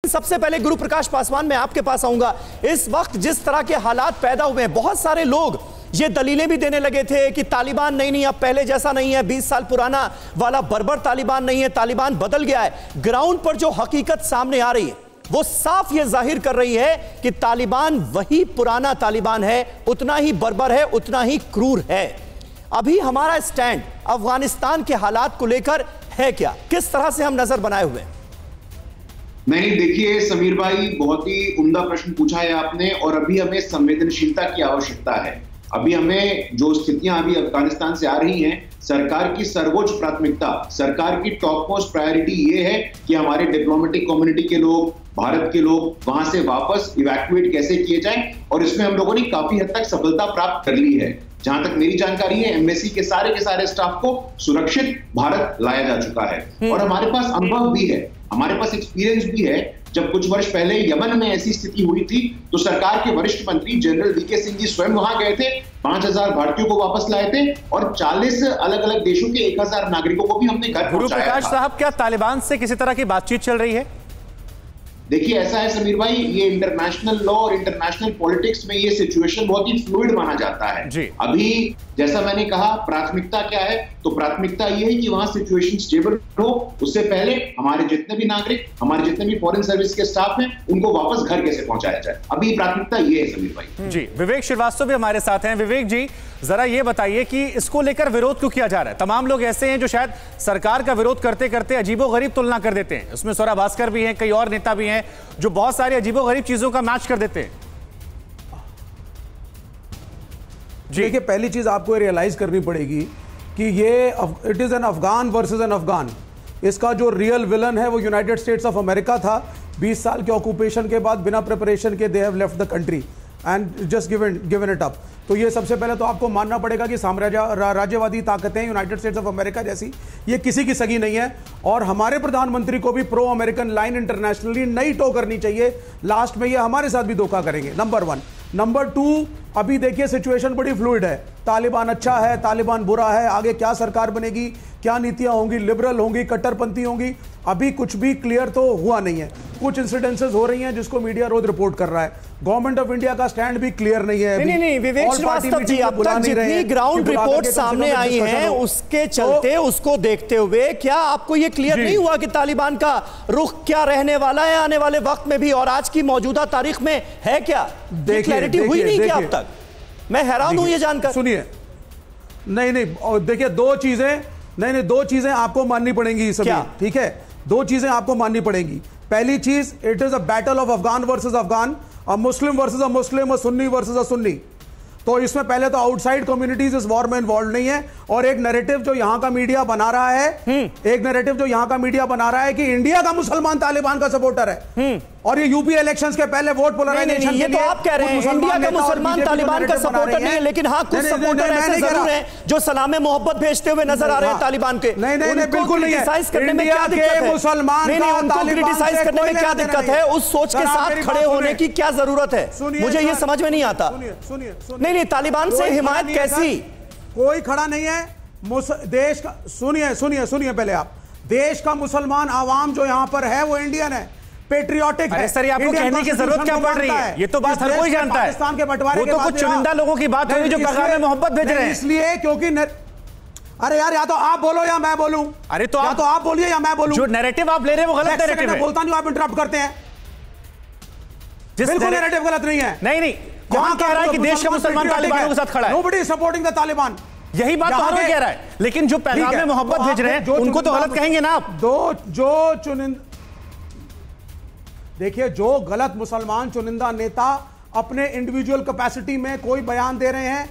सबसे पहले गुरु प्रकाश पासवान, मैं आपके पास आऊंगा। इस वक्त जिस तरह के हालात पैदा हुए हैं, बहुत सारे लोग ये दलीलें भी देने लगे थे कि तालिबान नहीं अब पहले जैसा नहीं है, 20 साल पुराना वाला बर्बर तालिबान नहीं है, तालिबान बदल गया है। ग्राउंड पर जो हकीकत सामने आ रही है वो साफ ये जाहिर कर रही है कि तालिबान वही पुराना तालिबान है, उतना ही बर्बर है, उतना ही क्रूर है। अभी हमारा स्टैंड अफगानिस्तान के हालात को लेकर है क्या, किस तरह से हम नजर बनाए हुए हैं? नहीं, देखिए समीर भाई, बहुत ही उम्दा प्रश्न पूछा है आपने, और अभी हमें संवेदनशीलता की आवश्यकता है। अभी हमें जो स्थितियां अभी अफगानिस्तान से आ रही हैं, सरकार की सर्वोच्च प्राथमिकता, सरकार की टॉप मोस्ट प्रायोरिटी ये है कि हमारे डिप्लोमेटिक कम्युनिटी के लोग, भारत के लोग वहां से वापस इवैक्यूएट कैसे किए जाएं, और इसमें हम लोगों ने काफी हद तक सफलता प्राप्त कर ली है। जहां तक मेरी जानकारी है, एम्बेसी के सारे स्टाफ को सुरक्षित भारत लाया जा चुका है, और हमारे पास अनुभव भी है, हमारे पास एक्सपीरियंस भी है। जब कुछ वर्ष पहले यमन में ऐसी स्थिति हुई थी तो सरकार के वरिष्ठ मंत्री जनरल वीके सिंह जी स्वयं वहां गए थे, 5000 भारतीयों को वापस लाए थे, और 40 अलग अलग देशों के 1000 नागरिकों को भी हमने घर पहुंचाया था। गुरु प्रकाश साहब, क्या तालिबान से किसी तरह की बातचीत चल रही है? देखिए, ऐसा है समीर भाई, ये इंटरनेशनल लॉ और इंटरनेशनल पॉलिटिक्स में ये सिचुएशन बहुत ही फ्लूइड माना जाता है जी। अभी जैसा मैंने कहा, प्राथमिकता क्या है, तो प्राथमिकता ये है कि वहां सिचुएशन स्टेबल हो। उससे पहले हमारे जितने भी नागरिक, हमारे जितने भी फॉरेन सर्विस के स्टाफ हैं, उनको वापस घर कैसे पहुंचाया जाए, अभी प्राथमिकता ये है समीर भाई जी। विवेक श्रीवास्तव भी हमारे साथ हैं। विवेक जी, जरा ये बताइए कि इसको लेकर विरोध क्यों किया जा रहा है? तमाम लोग ऐसे हैं जो शायद सरकार का विरोध करते करते अजीबोगरीब तुलना कर देते हैं। उसमें स्वरा भास्कर भी हैं, कई और नेता भी हैं जो बहुत सारी अजीबोगरीब चीजों का मैच कर देते हैं। देखिए, पहली चीज आपको रियलाइज करनी पड़ेगी कि ये it is an Afghan versus an Afghan. इसका जो रियल विलन है वो यूनाइटेड स्टेट्स ऑफ अमेरिका था। 20 साल के ऑक्यूपेशन के बाद बिना प्रिपरेशन के they have left the country and just given it up. तो ये सबसे पहले तो आपको मानना पड़ेगा कि राज्यवादी ताकतें यूनाइटेड स्टेट्स ऑफ अमेरिका जैसी ये किसी की सगी नहीं है, और हमारे प्रधानमंत्री को भी प्रो अमेरिकन लाइन इंटरनेशनली नहीं टो करनी चाहिए। लास्ट में ये हमारे साथ भी धोखा करेंगे, नंबर 1। नंबर 2, अभी देखिए सिचुएशन बड़ी फ्लूइड है। तालिबान अच्छा है, तालिबान बुरा है, आगे क्या सरकार बनेगी, क्या नीतियां होंगी, लिबरल होंगी, कट्टरपंथी होंगी, अभी कुछ भी क्लियर तो हुआ नहीं है। कुछ इंसिडेंसेस हो रही हैं जिसको मीडिया रोज रिपोर्ट कर रहा है। गवर्नमेंट ऑफ इंडिया का स्टैंड भी क्लियर नहीं है। नहीं, विवेक श्रीवास्तव जी, अब तक जितनी ग्राउंड रिपोर्ट सामने आई है उसके चलते, उसको देखते हुए क्या आपको ये क्लियर नहीं हुआ कि तालिबान का रुख क्या रहने वाला है आने वाले वक्त में भी, और आज की मौजूदा तारीख में है क्या? क्लैरिटी हुई नहीं क्या अब तक? मैं हैरान हूं ये जानकर। सुनिए, नहीं, देखिए दो चीजें आपको माननी पड़ेंगी सभी, ठीक है? 2 चीजें आपको माननी पड़ेंगी। पहली चीज, it is a battle of Afghan versus Afghan, a Muslim versus a Muslim, a Sunni versus a Sunni. तो इसमें पहले तो आउटसाइड कम्युनिटीज इस वॉर में इन्वॉल्व नहीं है, और एक नैरेटिव जो यहां का मीडिया बना रहा है, कि इंडिया का मुसलमान तालिबान का सपोर्टर है, और ये यूपी इलेक्शंस के पहले वोट पोलराइजेशन ये तो आप कह रहे हैं इंडिया का मुसलमान तालिबान का सपोर्टर नहीं है, लेकिन हाँ कुछ सपोर्टर ऐसे जरूर हैं जो सलामे मोहब्बत भेजते हुए नजर आ रहे हैं तालिबान के। नहीं, बिल्कुल नहीं है। इंडिया के मुसलमान क्रिटिसाइज करने में क्या दिक्कत है? उस सोच के साथ खड़े होने की क्या जरूरत है? मुझे ये समझ में नहीं आता। नहीं, तालिबान से हिमायत कैसी? कोई खड़ा नहीं है देश का। सुनिए पहले आप, देश का मुसलमान आवाम जो यहां पर है वो इंडियन है, पेट्रियोटिक है। सर, आपको कहने की जरूरत क्या पड़ रही है? ये तो बात हर कोई जानता है। पाकिस्तान के बंटवारे के बाद कुछ चुनिंदा लोगों की बात हुई जो पैगाम में मोहब्बत भेज रहे हैं। इसलिए क्योंकि अरे यार, या तो आप बोलो या मैं बोलूं। अरे तो आप बोलिए या मैं बोलूं। जो नैरेटिव आप ले रहे हैं वो गलत नैरेटिव है। बोलता नहीं, आप इंटरप्ट करते हैं। बिल्कुल नैरेटिव गलत नहीं है। नहीं, कौन कह रहा है कि देश का मुसलमान तालिबान के साथ खड़ा है? Nobody supporting the Taliban. यही बात तो हर कोई कह रहा है, लेकिन जो पैगाम में मोहब्बत भेज रहे हैं उनको तो गलत कहेंगे ना आप। देखिए, जो गलत मुसलमान चुनिंदा नेता अपने इंडिविजुअल कैपेसिटी में कोई बयान दे रहे हैं,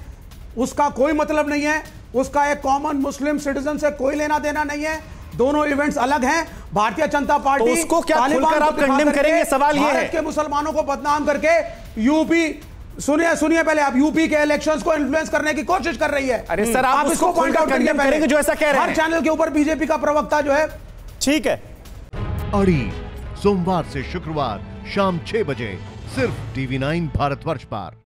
उसका कोई मतलब नहीं है, उसका एक कॉमन मुस्लिम सिटीजन से कोई लेना देना नहीं है। दोनों इवेंट्स अलग हैं। भारतीय जनता पार्टी तो उसको क्या खुलकर आप कंडेम करेंगे? सवाल ये है कि मुसलमानों को बदनाम करके यूपी, सुनिए पहले आप, यूपी के इलेक्शंस को इन्फ्लुएंस करने की कोशिश कर रही है। अरे सर, आप इसको पॉइंट आउट करेंगे जो ऐसा कह रहे हैं। हर चैनल के ऊपर बीजेपी का प्रवक्ता जो है, ठीक है। अड़ी सोमवार से शुक्रवार शाम 6 बजे सिर्फ TV9 भारतवर्ष पर।